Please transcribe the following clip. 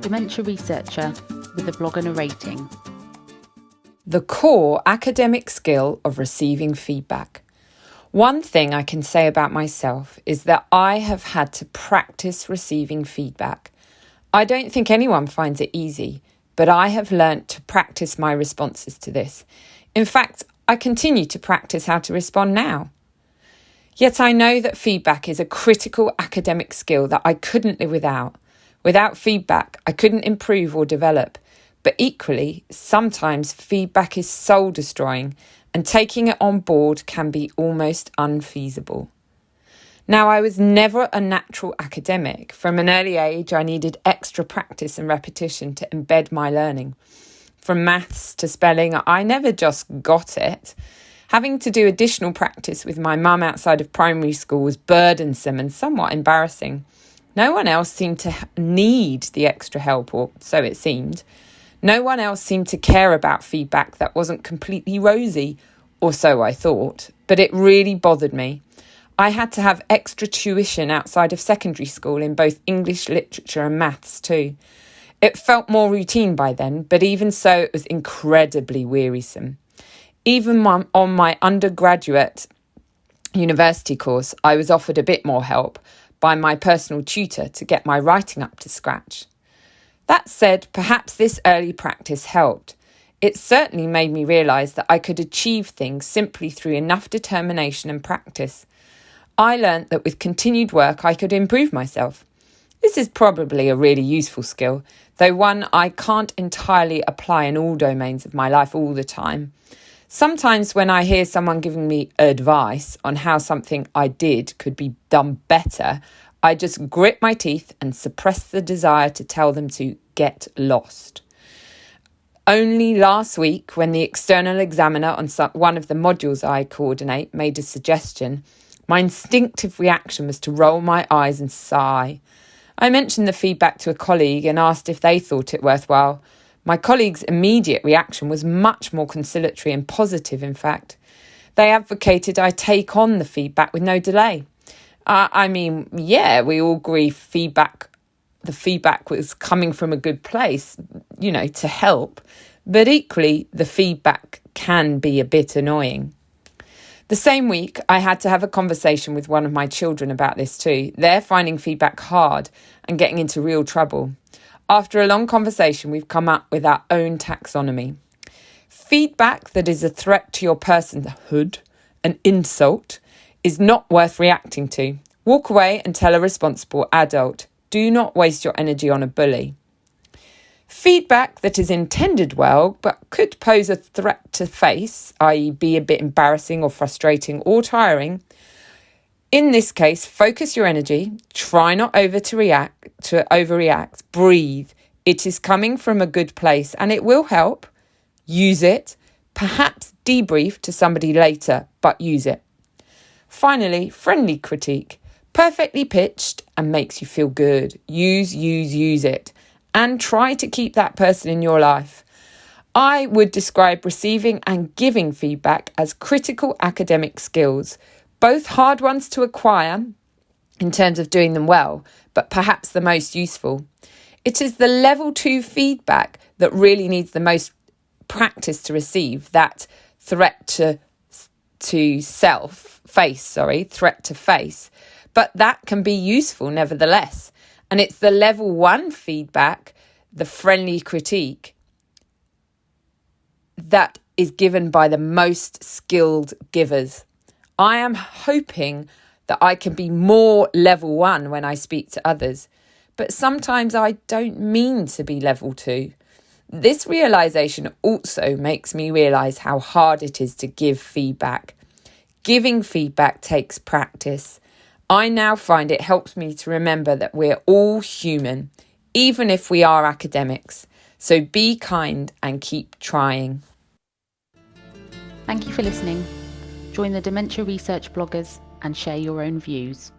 Dementia Researcher with a blog and a rating. The core academic skill of receiving feedback. One thing I can say about myself is that I have had to practice receiving feedback. I don't think anyone finds it easy, but I have learnt to practice my responses to this. In fact, I continue to practice how to respond now. Yet I know that feedback is a critical academic skill that I couldn't live without. Without feedback, I couldn't improve or develop. But equally, sometimes feedback is soul-destroying, and taking it on board can be almost unfeasible. Now, I was never a natural academic. From an early age, I needed extra practice and repetition to embed my learning. From maths to spelling, I never just got it. Having to do additional practice with my mum outside of primary school was burdensome and somewhat embarrassing. No one else seemed to need the extra help, or so it seemed. No one else seemed to care about feedback that wasn't completely rosy, or so I thought, but it really bothered me. I had to have extra tuition outside of secondary school in both English literature and maths too. It felt more routine by then, but even so, it was incredibly wearisome. Even on my undergraduate university course, I was offered a bit more help by my personal tutor to get my writing up to scratch. That said, perhaps this early practice helped. It certainly made me realise that I could achieve things simply through enough determination and practice. I learnt that with continued work I could improve myself. This is probably a really useful skill, though one I can't entirely apply in all domains of my life all the time. Sometimes when I hear someone giving me advice on how something I did could be done better, I just grit my teeth and suppress the desire to tell them to get lost. Only last week, when the external examiner on one of the modules I coordinate made a suggestion, my instinctive reaction was to roll my eyes and sigh. I mentioned the feedback to a colleague and asked if they thought it worthwhile. My colleague's immediate reaction was much more conciliatory and positive, in fact. They advocated I take on the feedback with no delay. We all agree the feedback was coming from a good place, to help. But equally, the feedback can be a bit annoying. The same week, I had to have a conversation with one of my children about this too. They're finding feedback hard and getting into real trouble. After a long conversation, we've come up with our own taxonomy. Feedback that is a threat to your personhood, an insult, is not worth reacting to. Walk away and tell a responsible adult. Do not waste your energy on a bully. Feedback that is intended well, but could pose a threat to face, i.e. be a bit embarrassing or frustrating or tiring. In this case, focus your energy, try not overreact, breathe. It is coming from a good place and it will help. Use it. Perhaps debrief to somebody later, but use it. Finally, friendly critique. Perfectly pitched and makes you feel good. Use it. And try to keep that person in your life. I would describe receiving and giving feedback as critical academic skills, both hard ones to acquire in terms of doing them well, but perhaps the most useful. It is the level 2 feedback that really needs the most practice to receive, that threat to face. But that can be useful nevertheless. And it's the level 1 feedback, the friendly critique, that is given by the most skilled givers. I am hoping that I can be more level 1 when I speak to others, but sometimes I don't mean to be level 2. This realisation also makes me realise how hard it is to give feedback. Giving feedback takes practice. I now find it helps me to remember that we're all human, even if we are academics. So be kind and keep trying. Thank you for listening. Join the Dementia Research bloggers and share your own views.